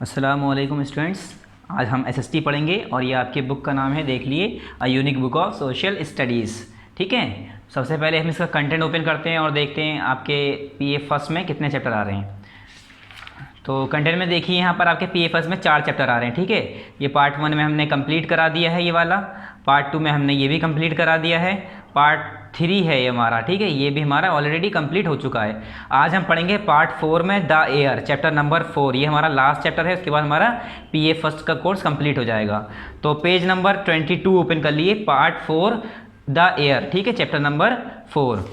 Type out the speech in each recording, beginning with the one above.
अस्सलामुअलैकुम स्टूडेंट्स। आज हम एसएसटी पढ़ेंगे और ये आपके बुक का नाम है, देख लिए, a unique book of social studies. ठीक है, सबसे पहले हम इसका कंटेंट ओपन करते हैं और देखते हैं आपके पीए फर्स्ट में कितने चैप्टर आ रहे हैं। तो कंटेंट में देखिए, यहाँ पर आपके पीए फर्स्ट में 4 चैप्टर आ रहे हैं। ठीक है, ये पार्ट 1 में हमने कंप्लीट करा दिया है, ये वाला। पार्ट 2 में हमने ये भी कंप्लीट करा दिया है। पार्ट 3 है ये हमारा, ठीक है, ये भी हमारा ऑलरेडी कंप्लीट हो चुका है। आज हम पढ़ेंगे पार्ट 4 में द एयर, चैप्टर नंबर 4। ये हमारा लास्ट चैप्टर है, उसके बाद हमारा पीए फर्स्ट का कोर्स कंप्लीट हो जाएगा। तो पेज नंबर 22 ओपन कर लिए, पार्ट 4 द एयर। ठीक है, चैप्टर नंबर 4।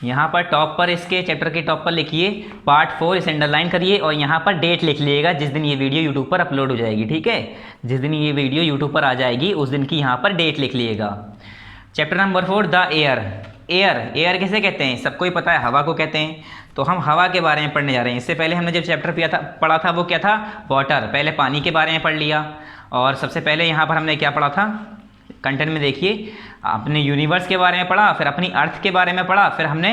यहाँ पर टॉप पर, इसके चैप्टर के टॉप पर लिखिए पार्ट 4, इसे अंडरलाइन करिए और यहाँ पर डेट लिख लीजिएगा जिस दिन ये वीडियो यूट्यूब पर अपलोड हो जाएगी। ठीक है, जिस दिन ये वीडियो यूट्यूब पर आ जाएगी उस दिन की यहाँ पर डेट लिख लीजिएगा। Chapter number 4 the air. Air किसे कहते हैं? सबको ही पता है, हवा को कहते हैं। तो हम हवा के बारे में पढ़ने जा रहे हैं। इससे पहले हमने जब चैप्टर पढ़ा था वो क्या था? वाटर। पहले पानी के बारे में पढ़ लिया और सबसे पहले यहाँ पर हमने क्या पढ़ा था? कंटेंट में देखिए, आपने यूनिवर्स के बारे में पढ़ा, फिर अपनी अर्थ के बारे में पढ़ा, फिर हमने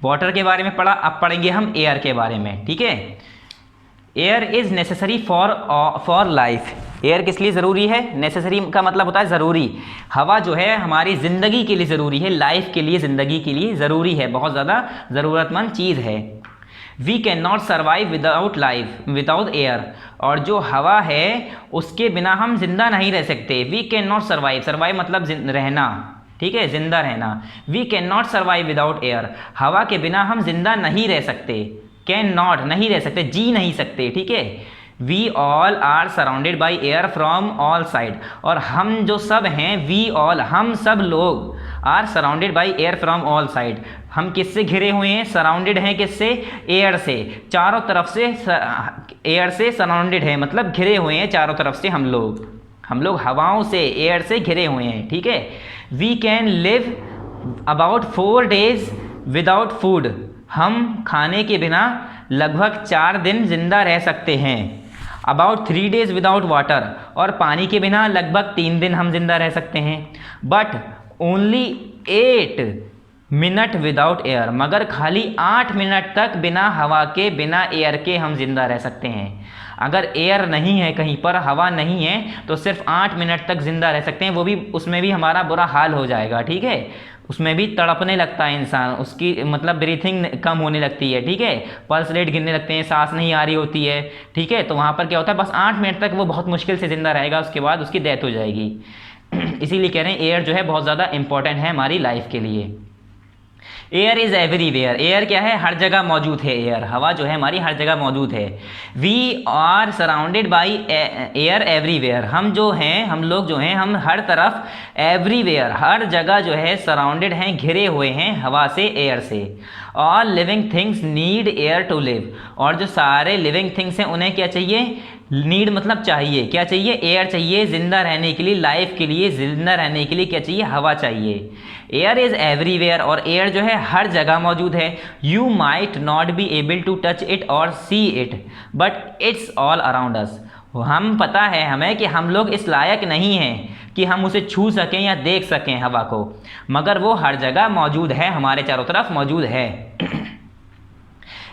वाटर के बारे में पढ़ा, अब पढ़ेंगे हम एयर के बारे में। ठीक है, air is necessary for life. Air किस लिए ज़रूरी है? नेसेसरी का मतलब होता है ज़रूरी। हवा जो है हमारी ज़िंदगी के लिए ज़रूरी है, लाइफ के लिए, ज़िंदगी के लिए ज़रूरी है, बहुत ज़्यादा ज़रूरतमंद चीज़ है। We can not survive without air. और जो हवा है उसके बिना हम जिंदा नहीं रह सकते। वी कैन नॉट सर्वाइव मतलब रहना, ठीक है, जिंदा रहना। We can not survive without air. हवा के बिना हम जिंदा नहीं रह सकते। कैन नॉट नहीं रह सकते, जी नहीं सकते। ठीक है, we all are surrounded by air from all side. और हम जो सब हैं, वी ऑल, हम सब लोग, are surrounded by air from all side. हम किससे घिरे हुए हैं? सराउंडेड हैं किससे? एयर से। चारों तरफ से एयर से सराउंडेड है, मतलब घिरे हुए हैं चारों तरफ से। हम लोग हवाओं से, एयर से घिरे हुए हैं। ठीक है, we can live about 4 days without food. हम खाने के बिना लगभग 4 दिन जिंदा रह सकते हैं। About 3 days without water. और पानी के बिना लगभग 3 दिन हम जिंदा रह सकते हैं। But only 8 minute without air. मगर खाली 8 मिनट तक बिना हवा के, बिना एयर के हम जिंदा रह सकते हैं। अगर एयर नहीं है कहीं पर, हवा नहीं है, तो सिर्फ 8 मिनट तक जिंदा रह सकते हैं। वो भी, उसमें भी हमारा बुरा हाल हो जाएगा। ठीक है, उसमें भी तड़पने लगता है इंसान, उसकी मतलब ब्रीथिंग कम होने लगती है। ठीक है, पल्स रेट गिरने लगते हैं, सांस नहीं आ रही होती है। ठीक है, तो वहाँ पर क्या होता है, बस 8 मिनट तक वो बहुत मुश्किल से ज़िंदा रहेगा, उसके बाद उसकी डेथ हो जाएगी। इसीलिए कह रहे हैं एयर जो है बहुत ज़्यादा इंपॉर्टेंट है हमारी लाइफ के लिए। Air is everywhere. एयर क्या है? हर जगह मौजूद है। एयर, हवा जो है हमारी हर जगह मौजूद है। We are surrounded by air everywhere. हम जो हैं, हम लोग जो हैं, हम हर तरफ, एवरीवेयर, हर जगह जो है सराउंडेड हैं, घिरे हुए हैं हवा से, एयर से। All living things need air to live. और जो सारे लिविंग थिंग्स हैं उन्हें क्या चाहिए? नीड मतलब चाहिए। क्या चाहिए? एयर चाहिए जिंदा रहने के लिए, लाइफ के लिए, जिंदा रहने के लिए क्या चाहिए? हवा चाहिए। एयर इज़ एवरीवेयर, और एयर जो है हर जगह मौजूद है। You might not be able to touch it और see it, but it's all around us. हम, पता है हमें कि हम लोग इस लायक नहीं हैं कि हम उसे छू सकें या देख सकें हवा को, मगर वो हर जगह मौजूद है, हमारे चारों तरफ मौजूद है।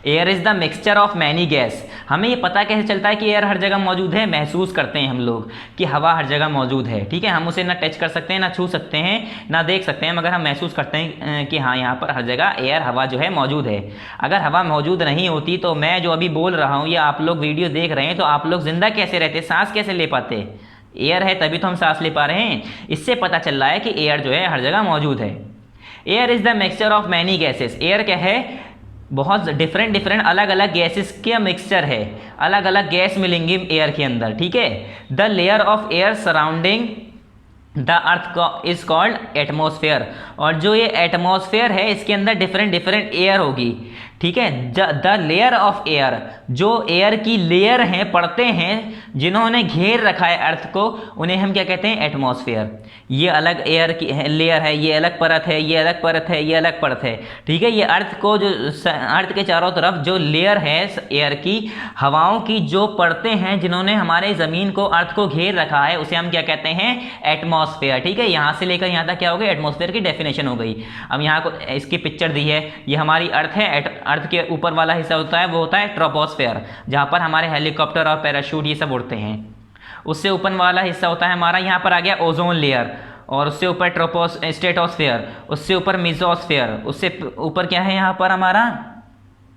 Air is the mixture of many gas. हमें ये पता कैसे चलता है कि एयर हर जगह मौजूद है? महसूस करते हैं हम लोग कि हवा हर जगह मौजूद है। ठीक है, हम उसे ना टच कर सकते हैं, ना छू सकते हैं, ना देख सकते हैं, मगर हम महसूस करते हैं कि हाँ, यहाँ पर हर जगह एयर, हवा जो है मौजूद है। अगर हवा मौजूद नहीं होती तो मैं जो अभी बोल रहा हूँ या आप लोग वीडियो देख रहे हैं, तो आप लोग जिंदा कैसे रहते, सांस कैसे ले पाते? एयर है तभी तो हम सांस ले पा रहे हैं। इससे पता चल रहा है कि एयर जो है हर जगह मौजूद है। Air is the mixture of many gases. Air क्या है? बहुत डिफरेंट अलग अलग गैसेस का मिक्सचर है। अलग अलग गैस मिलेंगे एयर के अंदर। ठीक है, the layer of air surrounding the earth is called atmosphere. और जो ये एटमॉस्फेयर है, इसके अंदर डिफरेंट एयर होगी। ठीक है, द लेयर ऑफ एयर, जो एयर की लेयर हैं, परतें हैं, जिन्होंने घेर रखा है अर्थ को, उन्हें हम क्या कहते हैं? एटमॉस्फेयर। ये अलग एयर की लेयर है, ये अलग परत है, ये अलग परत है, ये अलग परत है। ठीक है, ये अर्थ को, जो अर्थ के चारों तरफ जो लेयर है एयर की, हवाओं की जो परतें हैं, जिन्होंने हमारे ज़मीन को, अर्थ को घेर रखा है, उसे हम क्या कहते हैं? एटमॉस्फेयर। ठीक है, यहाँ से लेकर यहाँ तक क्या हो गई? एटमॉस्फेयर की डेफिनेशन हो गई। अब यहाँ को इसकी पिक्चर दी है, ये हमारी अर्थ है, अर्थ के ऊपर वाला हिस्सा होता है वो होता है ट्रोपोस्फेयर, जहाँ पर हमारे हेलीकॉप्टर और पैराशूट ये सब उड़ते हैं। उससे ऊपर वाला हिस्सा होता है हमारा, यहाँ पर आ गया ओजोन लेयर, और उससे ऊपर स्ट्रेटोस्फेयर, उससे ऊपर मेसोस्फेयर, उससे ऊपर क्या है यहाँ पर हमारा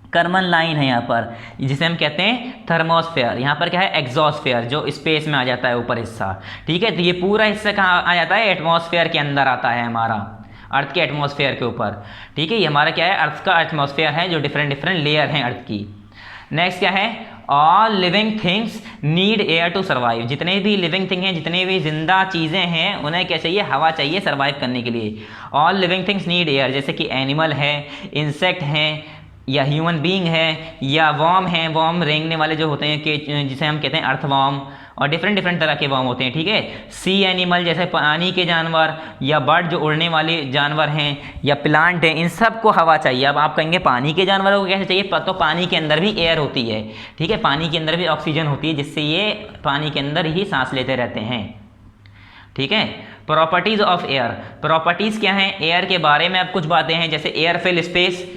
कर्मन लाइन है यहाँ पर, जिसे हम कहते हैं थर्मोस्फेयर। यहाँ पर क्या है एक्सोस्फेयर, जो स्पेस में आ जाता है ऊपर हिस्सा। ठीक है, तो ये पूरा हिस्सा कहाँ आ जाता है, एटमॉस्फेयर के अंदर आता है हमारा, अर्थ के एटमॉस्फेयर के ऊपर। ठीक है, ये हमारा क्या है, अर्थ का एटमॉस्फेयर है, जो डिफरेंट डिफरेंट लेयर हैं अर्थ की। नेक्स्ट क्या है, all living things need air to survive. जितने भी लिविंग थिंग हैं, जितने भी जिंदा चीज़ें हैं, उन्हें क्या चाहिए, हवा चाहिए सर्वाइव करने के लिए। All living things need air, जैसे कि एनिमल है, इंसेक्ट हैं, या ह्यूमन बीइंग है, या वॉर्म है, वॉर्म रेंगने वाले जो होते हैं, कि जिसे हम कहते हैं अर्थ वॉर्म, और डिफरेंट डिफरेंट तरह के वॉर्म होते हैं। ठीक है, सी एनिमल जैसे पानी के जानवर, या बर्ड जो उड़ने वाले जानवर हैं, या प्लांट हैं, इन सब को हवा चाहिए। अब आप कहेंगे पानी के जानवरों को कैसे चाहिए, तो पानी के अंदर भी एयर होती है। ठीक है, पानी के अंदर भी ऑक्सीजन होती है, जिससे ये पानी के अंदर ही सांस लेते रहते हैं। ठीक है, प्रॉपर्टीज ऑफ एयर। प्रॉपर्टीज क्या हैं एयर के बारे में, अब कुछ बातें हैं, जैसे एयर फिल स्पेस।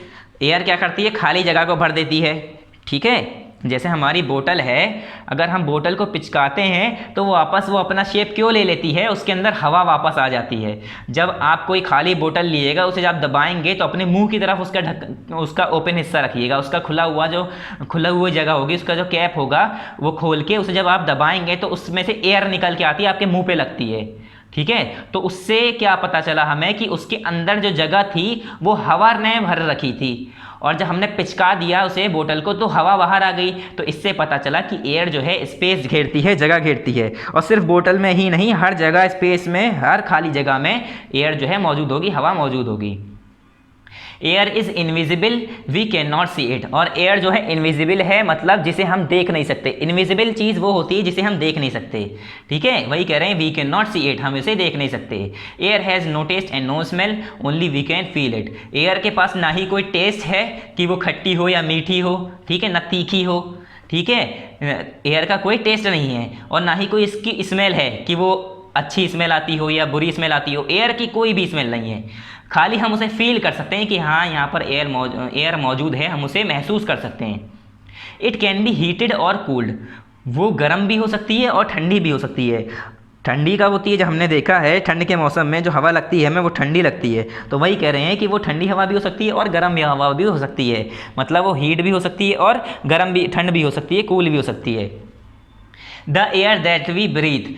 एयर क्या करती है, खाली जगह को भर देती है। ठीक है, जैसे हमारी बोतल है, अगर हम बोतल को पिचकाते हैं तो वो वापस वो अपना शेप क्यों ले लेती है, उसके अंदर हवा वापस आ जाती है। जब आप कोई खाली बोतल लिएगा, उसे जब दबाएंगे तो अपने मुंह की तरफ उसका ओपन हिस्सा रखिएगा, उसका खुला हुआ जगह होगी, उसका जो कैप होगा वो खोल के उसे जब आप दबाएंगे तो उसमें से एयर निकल के आती है, आपके मुंह पे लगती है। ठीक है, तो उससे क्या पता चला हमें कि उसके अंदर जो जगह थी वो हवा ने भर रखी थी, और जब हमने पिचका दिया उसे बोतल को तो हवा बाहर आ गई। तो इससे पता चला कि एयर जो है स्पेस घेरती है, जगह घेरती है, और सिर्फ बोतल में ही नहीं, हर जगह स्पेस में, हर खाली जगह में एयर जो है मौजूद होगी, हवा मौजूद होगी। Air is invisible, we can not see it. और एयर जो है इनविजिबल है, मतलब जिसे हम देख नहीं सकते। इनविजिबल चीज़ वो होती है जिसे हम देख नहीं सकते। ठीक है, वही कह रहे हैं, we can not see it, हम इसे देख नहीं सकते। Air has no taste and no smell, only we can feel it. Air के पास ना ही कोई टेस्ट है कि वो खट्टी हो या मीठी हो, ठीक है, ना तीखी हो। ठीक है, एयर का कोई टेस्ट नहीं है, और ना ही कोई इसकी स्मेल है कि वो अच्छी स्मेल आती हो या बुरी स्मेल आती हो। एयर की कोई भी स्मेल नहीं है, खाली हम उसे फील कर सकते हैं कि हाँ यहाँ पर एयर मौजूद है, हम उसे महसूस कर सकते हैं। इट कैन बी हीटेड और कूल्ड, वो गर्म भी हो सकती है और ठंडी भी हो सकती है। ठंडी कब होती है, जब हमने देखा है ठंड के मौसम में जो हवा लगती है हमें वो ठंडी लगती है, तो वही कह रहे हैं कि वो ठंडी हवा भी हो सकती है और गर्म हवा भी हो सकती है। मतलब वो हीट भी हो सकती है और गर्म भी, ठंड भी हो सकती है, कूल भी हो सकती है। The air that we breathe,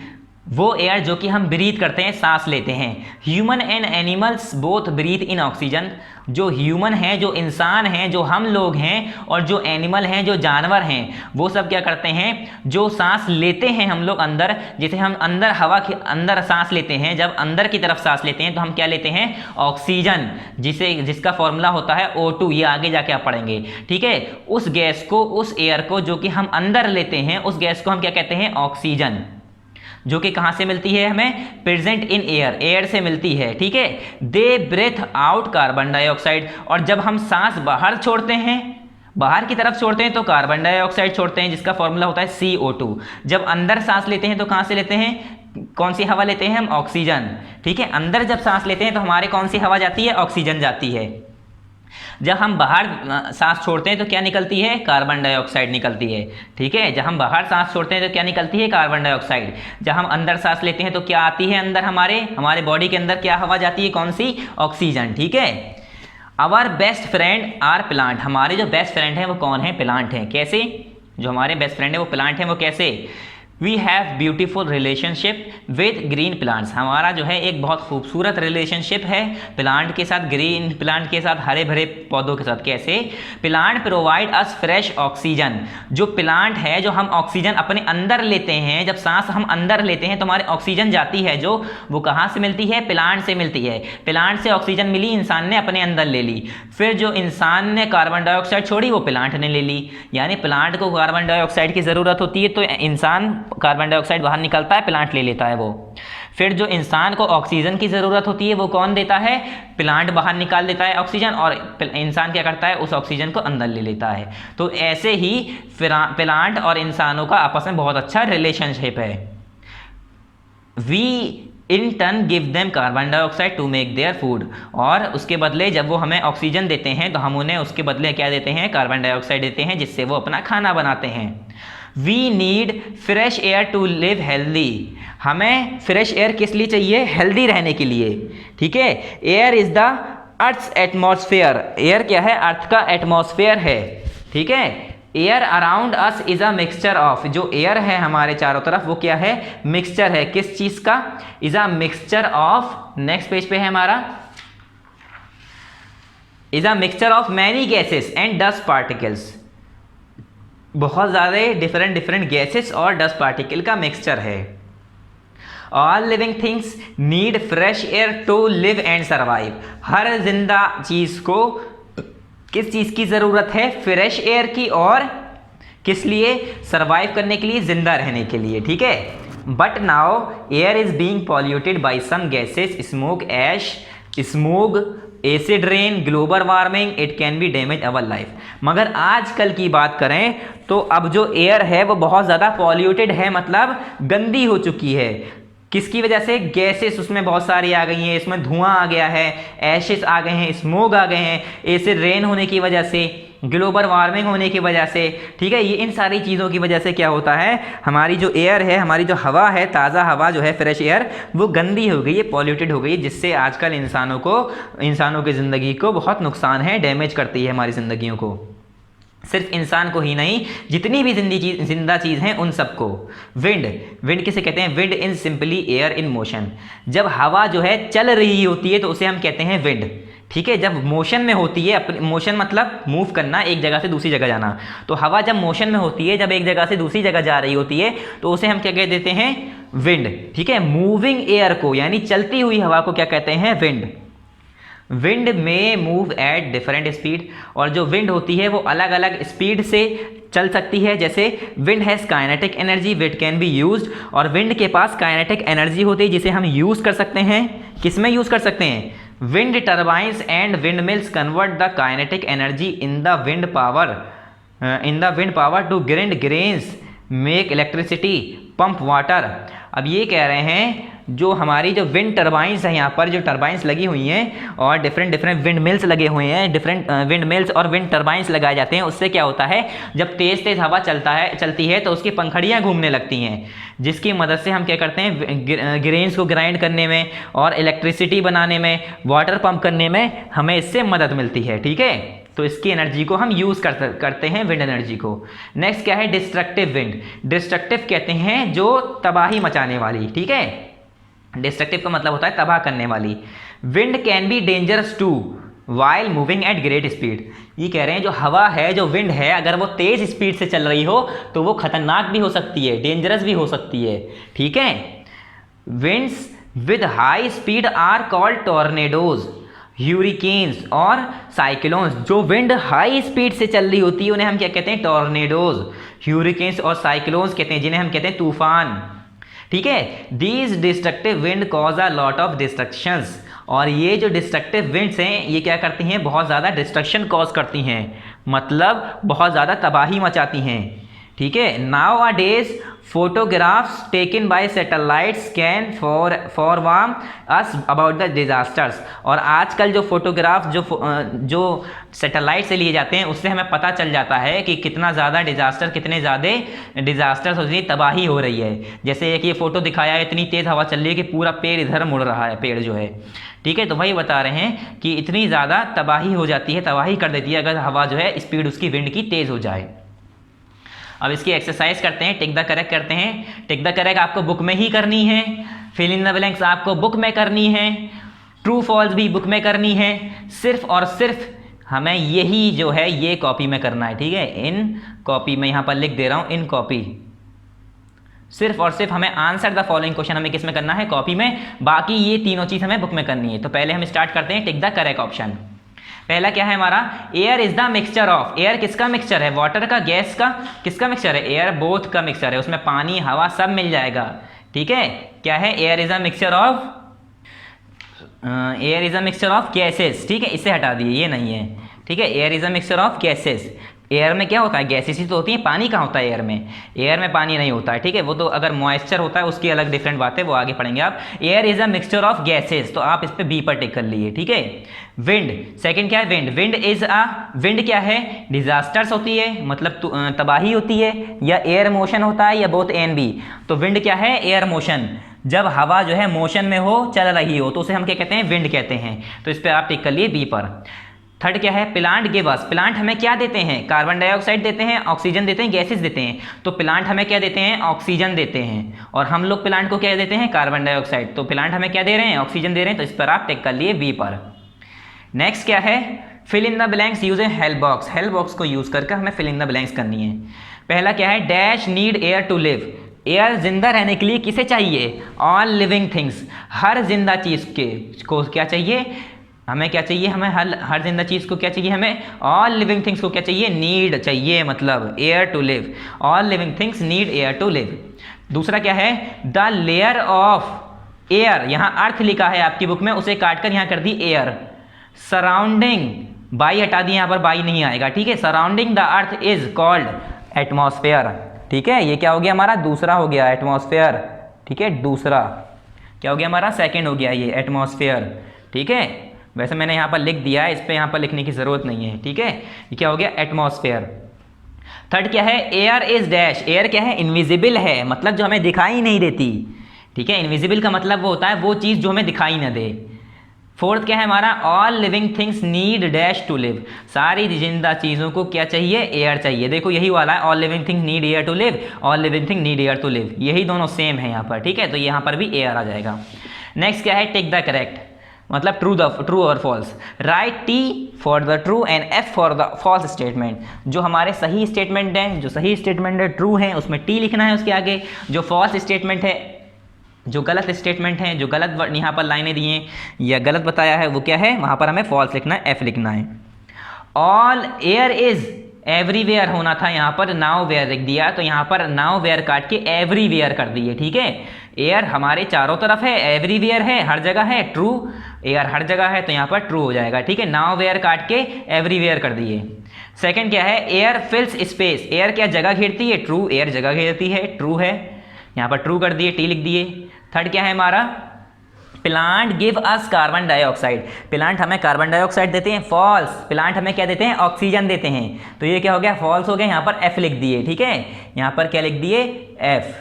वो एयर जो कि हम ब्रीथ करते हैं, सांस लेते हैं। Human and animals both breathe in oxygen, जो ह्यूमन हैं, जो इंसान हैं, जो हम लोग हैं, और जो एनिमल हैं, जो जानवर हैं, वो सब क्या करते हैं, जो सांस लेते हैं हम लोग अंदर, जैसे हम अंदर हवा के अंदर सांस लेते हैं, जब अंदर की तरफ सांस लेते हैं तो हम क्या लेते हैं, ऑक्सीजन, जिसका फॉर्मूला होता है O2, ये आगे जाके आप पढ़ेंगे। ठीक है, उस गैस को, उस एयर को जो कि हम अंदर लेते हैं, उस गैस को हम क्या कहते हैं, ऑक्सीजन, जो कि कहाँ से मिलती है हमें, प्रेजेंट इन एयर, एयर से मिलती है। ठीक है, दे ब्रेथ आउट कार्बन डाइऑक्साइड, और जब हम सांस बाहर छोड़ते हैं, बाहर की तरफ छोड़ते हैं तो कार्बन डाइऑक्साइड छोड़ते हैं, जिसका फॉर्मूला होता है CO2। जब अंदर सांस लेते हैं तो कहाँ से लेते हैं, कौन सी हवा लेते हैं हम, ऑक्सीजन। ठीक है, अंदर जब सांस लेते हैं तो हमारे कौन सी हवा जाती है, ऑक्सीजन जाती है। जब हम बाहर सांस छोड़ते हैं तो क्या निकलती है, कार्बन डाइऑक्साइड निकलती है। ठीक है, जब हम बाहर सांस छोड़ते हैं तो क्या निकलती है, कार्बन डाइऑक्साइड। जब हम अंदर सांस लेते हैं तो क्या आती है अंदर, हमारे बॉडी के अंदर क्या हवा जाती है, कौन सी, ऑक्सीजन। ठीक है, our best friend are plant, हमारे जो बेस्ट फ्रेंड हैं वो कौन है, प्लांट हैं। कैसे, जो हमारे बेस्ट फ्रेंड है वो प्लांट हैं, वो कैसे, we have beautiful relationship with green plants, हमारा जो है एक बहुत खूबसूरत रिलेशनशिप है प्लांट के साथ, ग्रीन प्लांट के साथ, हरे भरे पौधों के साथ। कैसे, plant provide us fresh oxygen, जो प्लांट है, जो हम ऑक्सीजन अपने अंदर लेते हैं, जब सांस हम अंदर लेते हैं तो हमारे ऑक्सीजन जाती है, जो वो कहाँ से मिलती है, प्लांट से मिलती है। प्लांट से ऑक्सीजन मिली, इंसान ने अपने अंदर ले ली, फिर जो इंसान ने कार्बन डाइऑक्साइड छोड़ी वो प्लांट ने ले ली। यानी प्लांट को कार्बन डाइऑक्साइड की ज़रूरत होती है तो इंसान कार्बन डाइऑक्साइड बाहर निकलता है, प्लांट ले लेता है वो। फिर जो इंसान को ऑक्सीजन की ज़रूरत होती है वो कौन देता है, प्लांट बाहर निकाल देता है ऑक्सीजन, और इंसान क्या करता है, उस ऑक्सीजन को अंदर ले लेता है। तो ऐसे ही प्लांट और इंसानों का आपस में बहुत अच्छा रिलेशनशिप है। We in turn give them carbon dioxide to make their food, और उसके बदले जब वो हमें ऑक्सीजन देते हैं तो हम उन्हें उसके बदले क्या देते हैं, कार्बन डाइऑक्साइड देते हैं, जिससे वो अपना खाना बनाते हैं। We need fresh air to live healthy, हमें फ्रेश एयर किस लिए चाहिए, हेल्दी रहने के लिए, ठीक है। Air is the earth's atmosphere, air क्या है, अर्थ का एटमॉस्फेयर है, ठीक है। Air around us is a mixture of, जो एयर है हमारे चारों तरफ वो क्या है, मिक्सचर है, किस चीज का, is a mixture of, next page पे है हमारा, is a mixture of many gases and dust particles, बहुत ज़्यादा डिफरेंट डिफरेंट गैसेस और डस्ट पार्टिकल का मिक्सचर है। All living things need fresh air to live and survive, हर जिंदा चीज को किस चीज की जरूरत है, फ्रेश एयर की, और किस लिए, सर्वाइव करने के लिए, जिंदा रहने के लिए, ठीक है। But now air is being polluted by some gases, smoke, ash, smog, acid rain, global warming, it can be damage our life. मगर आजकल की बात करें तो अब जो एयर है वो बहुत ज़्यादा पॉल्यूटेड है, मतलब गंदी हो चुकी है। किसकी वजह से, गैसेस उसमें बहुत सारी आ गई हैं, इसमें धुआं आ गया है, एशेस आ गए हैं, स्मोग आ गए हैं, एसिड रेन होने की वजह से, ग्लोबल वार्मिंग होने की वजह से, ठीक है। ये इन सारी चीज़ों की वजह से क्या होता है, हमारी जो एयर है, हमारी जो हवा है, ताज़ा हवा जो है, फ्रेश एयर, वो गंदी हो गई है, पॉल्यूटेड हो गई है, जिससे आजकल इंसानों की ज़िंदगी को बहुत नुकसान है, डैमेज करती है हमारी ज़िंदगियों को। सिर्फ इंसान को ही नहीं, जितनी भी जिंदा चीज़ हैं उन सबको। विंड किसे कहते हैं, wind in simply air in motion, जब हवा जो है चल रही होती है तो उसे हम कहते हैं विंड, ठीक है। जब मोशन में होती है, मोशन मतलब मूव करना, एक जगह से दूसरी जगह जाना, तो हवा जब मोशन में होती है, जब एक जगह से दूसरी जगह जा रही होती है तो उसे हम क्या कह देते हैं, विंड, ठीक है। मूविंग एयर को, यानी चलती हुई हवा को क्या कहते हैं, विंड। विंड में मूव एट डिफरेंट स्पीड, और जो विंड होती है वो अलग अलग स्पीड से चल सकती है। जैसे wind has kinetic energy which can be used, और विंड के पास काइनेटिक एनर्जी होती है जिसे हम यूज़ कर सकते हैं। किस में यूज़ कर सकते हैं, wind turbines and wind mills convert the kinetic energy in the wind power to grind grains, make electricity, pump water. अब ये कह रहे हैं जो हमारी जो विंड टर्बाइंस है, यहाँ पर जो टर्बाइंस लगी हुई हैं और डिफरेंट डिफरेंट विंड मिल्स लगे हुए हैं, डिफरेंट विंड मिल्स और विंड टर्बाइंस लगाए जाते हैं। उससे क्या होता है, जब तेज़ तेज़ हवा चलती है तो उसकी पंखड़ियाँ घूमने लगती हैं, जिसकी मदद से हम क्या करते हैं, ग्रेन्स को ग्राइंड करने में और इलेक्ट्रिसिटी बनाने में, वाटर पंप करने में हमें इससे मदद मिलती है, ठीक है। तो इसकी एनर्जी को हम यूज़ करते हैं, विंड एनर्जी को। नेक्स्ट क्या है, डिस्ट्रक्टिव विंड। डिस्ट्रक्टिव कहते हैं जो तबाही मचाने वाली, ठीक है। डिस्ट्रक्टिव का मतलब होता है तबाह करने वाली। Wind can be dangerous too while moving at great speed. ये कह रहे हैं जो हवा है, जो विंड है, अगर वो तेज स्पीड से चल रही हो तो वो खतरनाक भी हो सकती है, डेंजरस भी हो सकती है, ठीक है। Winds with high speed are called tornadoes, hurricanes और साइक्लोन्स। जो विंड हाई स्पीड से चल रही होती है उन्हें हम क्या कहते हैं, टॉर्नेडोज, ह्यूरिकेन्स और साइक्लोन्स कहते हैं, जिन्हें हम कहते हैं तूफान, ठीक है। These destructive wind cause a lot of destructions, और ये जो डिस्ट्रक्टिव विंड्स हैं ये क्या करती हैं, बहुत ज़्यादा डिस्ट्रक्शन कॉज करती हैं, मतलब बहुत ज़्यादा तबाही मचाती हैं, ठीक है। Nowadays photographs taken by satellites can forewarn us about the disasters. और आजकल जो फोटोग्राफ जो सैटेलाइट से लिए जाते हैं उससे हमें पता चल जाता है कि कितने ज़्यादा डिजास्टर्स हो रही है, तबाही हो रही है। जैसे एक ये फोटो दिखाया है, इतनी तेज़ हवा चल रही है कि पूरा पेड़ इधर मुड़ रहा है, पेड़ जो है, ठीक है। तो वही बता रहे हैं कि इतनी ज़्यादा तबाही हो जाती है, तबाही कर देती है अगर हवा जो है स्पीड उसकी विंड की तेज़ हो जाए। अब इसकी एक्सरसाइज करते हैं, टिक द करेक्ट करते हैं। टिक द करेक्ट आपको बुक में ही करनी है, फिल इन द ब्लैंक्स आपको बुक में करनी है, ट्रू फॉल्स भी बुक में करनी है। सिर्फ और सिर्फ हमें यही जो है ये कॉपी में करना है, ठीक है। इन कॉपी में यहाँ पर लिख दे रहा हूँ, इन कॉपी। सिर्फ और सिर्फ हमें आंसर द फॉलोइंग क्वेश्चन हमें किस में करना है, कॉपी में। बाकी ये तीनों चीज़ हमें बुक में करनी है। तो पहले हम स्टार्ट करते हैं, टिक द करेक्ट ऑप्शन। पहला क्या है हमारा, air is the mixture of. Air किसका मिक्सचर है, वाटर का, गैस का, किसका मिक्सचर है, एयर बोथ का मिक्सचर है, उसमें पानी हवा सब मिल जाएगा, ठीक है। क्या है, air is a mixture of, air is a mixture of gases, ठीक है। इसे हटा दिए, ये नहीं है, ठीक है। Air is a mixture of gases. Air में क्या होता है, गैसेस ही तो होती है, पानी कहाँ होता है एयर में, एयर में पानी नहीं होता है, ठीक है। वो तो अगर मॉइस्चर होता है उसकी अलग डिफरेंट बात है, वो आगे पढ़ेंगे आप। Air is a mixture of gases, तो आप इस पे बी पर टिक कर लिए, ठीक है। विंड, सेकंड क्या है, wind, wind is a, wind क्या है, डिजास्टर्स होती है, मतलब तबाही होती है, या एयर मोशन होता है, या बोथ ए एंड बी। तो विंड क्या है, एयर मोशन, जब हवा जो है मोशन में हो, चल रही हो, तो उसे हम क्या कहते हैं, विंड कहते हैं। तो इस पर आप टिक कर लिए बी पर। थर्ड क्या है, प्लांट गिव अस, प्लांट हमें क्या देते हैं, कार्बन डाइऑक्साइड देते हैं, ऑक्सीजन देते हैं, गैसेस देते हैं। तो प्लांट हमें क्या देते हैं, ऑक्सीजन देते हैं, और हम लोग प्लांट को क्या देते हैं, कार्बन डाइऑक्साइड। तो प्लांट हमें क्या दे रहे हैं, ऑक्सीजन दे रहे हैं, तो इस पर आप टिक कर लिए बी पर। नेक्स्ट क्या है, fill in the blanks using help box, help box को यूज करके हमें फिल इन द ब्लैंक्स करनी है। पहला क्या है, dash need air to live, air जिंदा रहने के लिए किसे चाहिए, ऑल लिविंग थिंग्स, हर जिंदा चीज के को क्या चाहिए, हमें क्या चाहिए, हमें हर जिंदा चीज को क्या चाहिए, हमें ऑल लिविंग थिंग्स को क्या चाहिए, नीड चाहिए, मतलब air to live, all living things need air to live. दूसरा क्या है, द लेयर ऑफ एयर, यहाँ अर्थ लिखा है आपकी बुक में, उसे काटकर यहाँ कर दी एयर, सराउंडिंग, बाई हटा दी, यहाँ पर बाई नहीं आएगा, ठीक है। Surrounding the earth is called atmosphere, ठीक है। ये क्या हो गया हमारा, दूसरा हो गया एटमॉस्फेयर, ठीक है। दूसरा क्या हो गया हमारा, सेकंड हो गया ये एटमॉस्फेयर, ठीक है। वैसे मैंने यहाँ पर लिख दिया है, इस पे यहाँ पर लिखने की जरूरत नहीं है, ठीक है। ये क्या हो गया, एटमॉस्फेयर। थर्ड क्या है, एयर इज डैश, एयर क्या है, इनविजिबल है, मतलब जो हमें दिखाई नहीं देती, ठीक है। इनविजिबल का मतलब वो होता है वो चीज़ जो हमें दिखाई ना दे। फोर्थ क्या है हमारा, all living things need dash to live, सारी जिंदा चीज़ों को क्या चाहिए, एयर चाहिए। देखो यही वाला है, all living thing need air to live, all living thing need air to live, यही दोनों सेम है यहाँ पर, ठीक है। तो यहाँ पर भी एयर आ जाएगा। नेक्स्ट क्या है, टेक द करेक्ट, मतलब ट्रू और false, write T for the true and F for the false statement. जो हमारे सही स्टेटमेंट हैं, जो सही स्टेटमेंट है ट्रू है, उसमें टी लिखना है उसके आगे। जो फॉल्स स्टेटमेंट है, जो गलत स्टेटमेंट हैं, जो गलत यहाँ पर लाइनें दी हैं या गलत बताया है, वो क्या है, वहाँ पर हमें फॉल्स लिखना है, एफ लिखना है। ऑल एयर इज एवरीवेयर होना था, यहाँ पर नाउ वेयर लिख दिया, तो यहाँ पर नाउ वेयर काट के एवरीवेयर कर दिए, ठीक है। एयर हमारे चारों तरफ है, एवरीवेयर है, हर जगह है, ट्रू, एयर हर जगह है, तो यहाँ पर ट्रू हो जाएगा, ठीक है। नाउ वेयर काट के एवरीवेयर कर दिए। सेकंड क्या है, एयर फिल्स स्पेस, एयर क्या जगह घेरती है, ट्रू, एयर जगह घेरती है, ट्रू है, यहाँ पर ट्रू कर दिए, टी लिख दिए। थर्ड क्या है हमारा, plant give us carbon dioxide, plant हमें कार्बन डाइऑक्साइड देते हैं, फॉल्स, प्लांट हमें क्या देते हैं, ऑक्सीजन देते हैं, तो ये क्या हो गया, फॉल्स हो गया। यहाँ पर एफ लिख दिए, ठीक है, यहाँ पर क्या लिख दिए, एफ।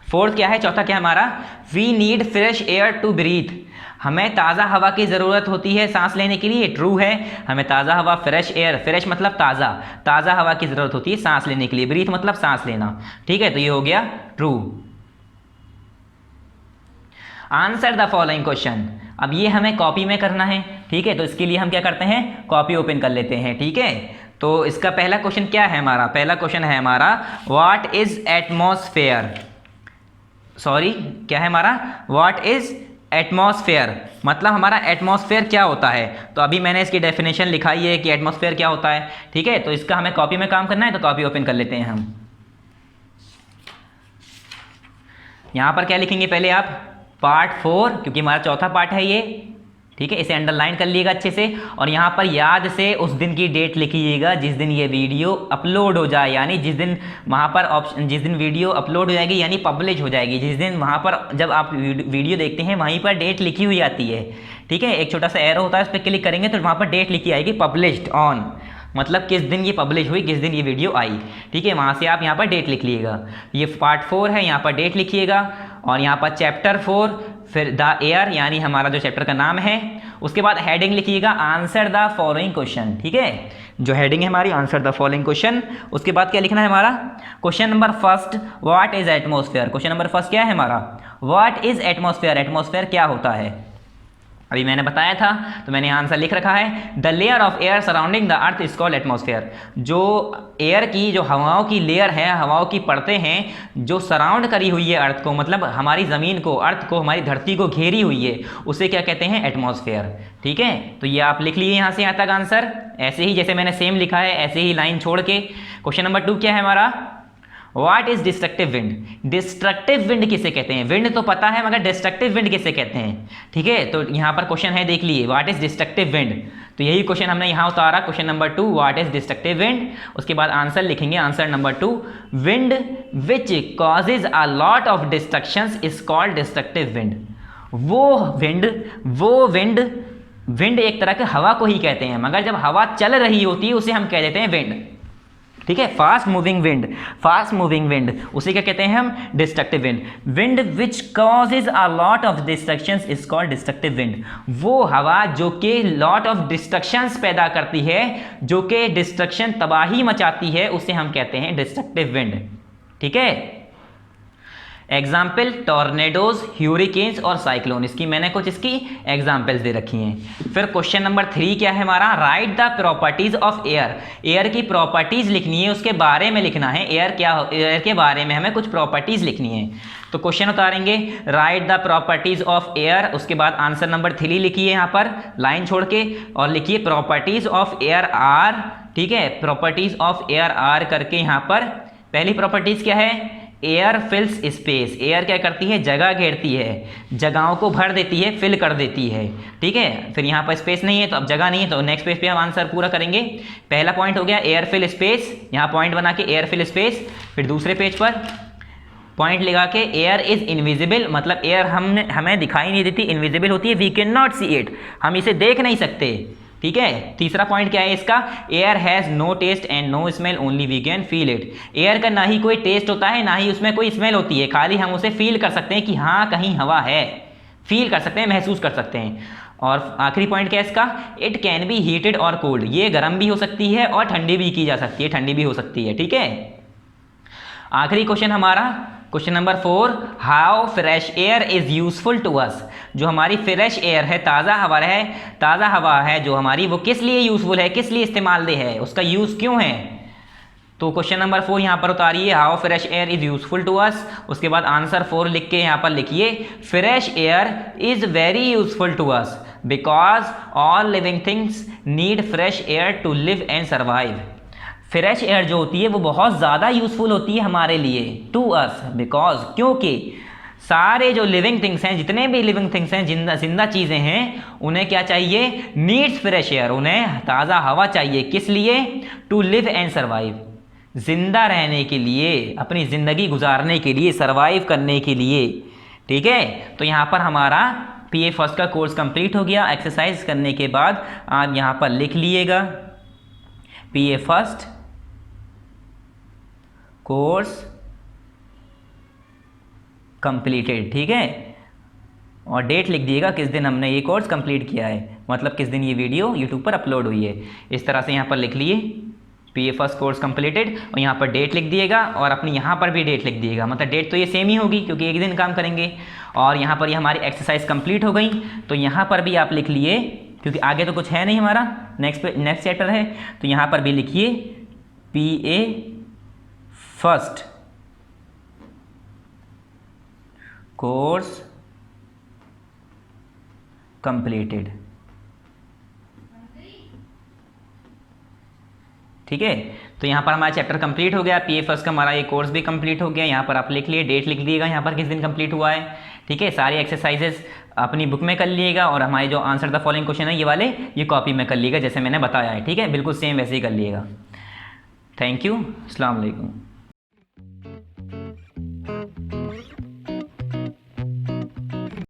फोर्थ क्या है, चौथा क्या है हमारा, we need fresh air to breathe, हमें ताज़ा हवा की ज़रूरत होती है सांस लेने के लिए, ट्रू है, हमें ताज़ा हवा, फ्रेश एयर, फ्रेश मतलब ताज़ा, ताज़ा हवा की ज़रूरत होती है सांस लेने के लिए, ब्रीथ मतलब सांस लेना, ठीक है। तो ये हो गया true. Answer the following question, अब ये हमें कॉपी में करना है, ठीक है। तो इसके लिए हम क्या करते हैं, कॉपी ओपन कर लेते हैं, ठीक है। तो इसका पहला क्वेश्चन क्या है हमारा, पहला क्वेश्चन है हमारा, व्हाट इज एटमॉस्फेयर, सॉरी क्या है हमारा, व्हाट इज एटमॉस्फेयर, मतलब हमारा एटमॉस्फेयर क्या होता है। तो अभी मैंने इसकी डेफिनेशन लिखाई है कि एटमॉस्फेयर क्या होता है, ठीक है। तो इसका हमें कॉपी में काम करना है, तो कॉपी ओपन कर लेते हैं हम। यहाँ पर क्या लिखेंगे पहले आप, पार्ट 4, क्योंकि हमारा चौथा पार्ट है ये, ठीक है, इसे अंडरलाइन कर लीजिएगा अच्छे से। और यहाँ पर याद से उस दिन की डेट लिखिएगा जिस दिन ये वीडियो अपलोड हो जाए, यानी जिस दिन वहाँ पर ऑप्शन, जिस दिन वीडियो अपलोड हो जाएगी यानी पब्लिश हो जाएगी, जिस दिन वहाँ पर जब आप वीडियो देखते हैं वहीं पर डेट लिखी हुई आती है, ठीक है। एक छोटा सा एरो होता है, उस पर क्लिक करेंगे तो वहाँ पर डेट लिखी आएगी, पब्लिश्ड ऑन, मतलब किस दिन ये पब्लिश हुई, किस दिन ये वीडियो आई, ठीक है। वहाँ से आप यहाँ पर डेट लिख लीजिएगा। ये पार्ट 4 है, यहाँ पर डेट लिखिएगा। और यहाँ पर चैप्टर 4, फिर द एयर, यानी हमारा जो चैप्टर का नाम है, उसके बाद हेडिंग लिखिएगा, आंसर द फॉलोइंग क्वेश्चन, ठीक है। जो हेडिंग है हमारी, आंसर द फॉलोइंग क्वेश्चन। उसके बाद क्या लिखना है हमारा, question number first, what is atmosphere, question number first क्या है हमारा, व्हाट इज एटमॉस्फेयर, एटमॉस्फेयर क्या होता है। अभी मैंने बताया था, तो मैंने आंसर लिख रखा है, the layer of air surrounding the earth is called atmosphere, जो एयर की, जो हवाओं की लेयर है, हवाओं की परतें हैं, जो सराउंड करी हुई है अर्थ को, मतलब हमारी ज़मीन को, अर्थ को, हमारी धरती को घेरी हुई है, उसे क्या कहते हैं, एटमॉस्फेयर, ठीक है। तो ये आप लिख लीजिए यहाँ से यहाँ तक आंसर, ऐसे ही जैसे मैंने सेम लिखा है ऐसे ही लाइन छोड़ के। क्वेश्चन नंबर 2 क्या है हमारा, what is destructive wind, destructive wind किसे कहते हैं, विंड तो पता है मगर डिस्ट्रक्टिव विंड किसे कहते हैं, ठीक है। तो यहाँ पर क्वेश्चन है, देख लिए, व्हाट इज डिस्ट्रक्टिव विंड, तो यही क्वेश्चन हमने यहाँ उतारा, question number 2, what is destructive wind. उसके बाद आंसर लिखेंगे, answer number 2, wind which causes a lot of destructions is called destructive wind. वो विंड एक तरह के हवा को ही कहते हैं, मगर जब हवा चल रही होती है उसे हम कह देते हैं विंड, ठीक है। फास्ट मूविंग विंड उसे क्या कहते हैं हम, destructive wind. Wind which causes a lot of destructions is called destructive wind. वो हवा जो कि लॉट ऑफ डिस्ट्रक्शंस पैदा करती है, जो कि डिस्ट्रक्शन तबाही मचाती है, उसे हम कहते हैं डिस्ट्रक्टिव विंड, ठीक है। एग्जाम्पल, टॉर्नेडोज, ह्यूरिकेन्स और साइक्लोन, इसकी मैंने कुछ इसकी एग्जाम्पल्स दे रखी हैं। फिर क्वेश्चन नंबर 3 क्या है हमारा, right the properties of air. Air की प्रॉपर्टीज लिखनी है, उसके बारे में लिखना है, एयर के बारे में हमें कुछ प्रॉपर्टीज लिखनी है। तो क्वेश्चन उतारेंगे, write the properties of air, उसके बाद आंसर नंबर 3 लिखिए यहाँ पर लाइन छोड़ के, और लिखिए प्रॉपर्टीज ऑफ एयर आर, ठीक है। प्रॉपर्टीज ऑफ एयर आर करके यहाँ पर पहली प्रॉपर्टीज क्या है, एयर फिल्स स्पेस। एयर क्या करती है, जगह घेरती है, जगहों को भर देती है, फिल कर देती है, ठीक है। फिर यहाँ पर स्पेस नहीं है तो अब जगह नहीं है, तो नेक्स्ट पेज पे हम आंसर पूरा करेंगे। पहला पॉइंट हो गया एयर फिल स्पेस, यहाँ पॉइंट बना के एयर फिल स्पेस। फिर दूसरे पेज पर पॉइंट लगा के एयर इज इनविजिबल, मतलब एयर हमें दिखाई नहीं देती, इनविजिबल होती है, we can not see it, हम इसे देख नहीं सकते, ठीक है। तीसरा पॉइंट क्या है इसका, air has no taste and no smell, only we can feel it. Air का ना ही कोई टेस्ट होता है, ना ही उसमें कोई स्मेल होती है, खाली हम उसे फील कर सकते हैं कि हाँ कहीं हवा है, फील कर सकते हैं, महसूस कर सकते हैं। और आखिरी पॉइंट क्या है इसका, इट कैन बी हीटेड और कोल्ड, ये गर्म भी हो सकती है और ठंडी भी की जा सकती है, ठंडी भी हो सकती है, ठीक है। आखिरी क्वेश्चन हमारा question number 4, how fresh air is useful to us. जो हमारी फ्रेश एयर है, ताज़ा हवा है जो हमारी, वो किस लिए यूजफुल है, किस लिए इस्तेमालदेह है, उसका यूज़ क्यों है। तो क्वेश्चन नंबर 4 यहाँ पर उतारिए, how fresh air is useful to us. उसके बाद आंसर 4 लिख के यहाँ पर लिखिए, fresh air is very useful to us because all living things need fresh air to live and survive. Fresh air जो होती है वो बहुत ज़्यादा यूज़फुल होती है हमारे लिए, टू अस, बिकॉज, क्योंकि सारे जो लिविंग थिंग्स हैं, जितने भी लिविंग थिंग्स हैं, जिंदा चीज़ें हैं, उन्हें क्या चाहिए, नीड्स फ्रेश एयर, उन्हें ताज़ा हवा चाहिए, किस लिए, टू लिव एंड सर्वाइव, जिंदा रहने के लिए, अपनी ज़िंदगी गुजारने के लिए, सर्वाइव करने के लिए, ठीक है। तो यहाँ पर हमारा PA फर्स्ट का कोर्स कंप्लीट हो गया। एक्सरसाइज करने के बाद आप यहाँ पर लिख लिएगा, PA फर्स्ट कोर्स कंप्लीटेड, ठीक है। और डेट लिख दिएगा किस दिन हमने ये कोर्स कंप्लीट किया है, मतलब किस दिन ये वीडियो यूट्यूब पर अपलोड हुई है। इस तरह से यहाँ पर लिख लिए, PA फर्स्ट कोर्स कंप्लीटेड, और यहाँ पर डेट लिख दिएगा, और अपनी यहाँ पर भी डेट लिख दिएगा, मतलब डेट तो ये सेम ही होगी क्योंकि एक दिन काम करेंगे। और यहाँ पर ये हमारी एक्सरसाइज कंप्लीट हो गई, तो यहाँ पर भी आप लिख लिए, क्योंकि आगे तो कुछ है नहीं हमारा, नेक्स्ट चैप्टर है, तो यहाँ पर भी लिखिए PA फर्स्ट कोर्स कंप्लीटेड, ठीक है। तो यहाँ पर हमारा चैप्टर कंप्लीट हो गया, PA फर्स्ट का हमारा ये कोर्स भी कंप्लीट हो गया। यहाँ पर आप लिख लिए, डेट लिख दिएगा यहाँ पर किस दिन कंप्लीट हुआ है, ठीक है। सारी एक्सरसाइजेस अपनी बुक में कर लिएगा, और हमारे जो आंसर द फॉलोइंग क्वेश्चन है ये वाले, ये कॉपी में कर लिएगा जैसे मैंने बताया है, ठीक है, बिल्कुल सेम वैसे ही कर लिएगा। थैंक यू, अस्सलाम वालेकुम।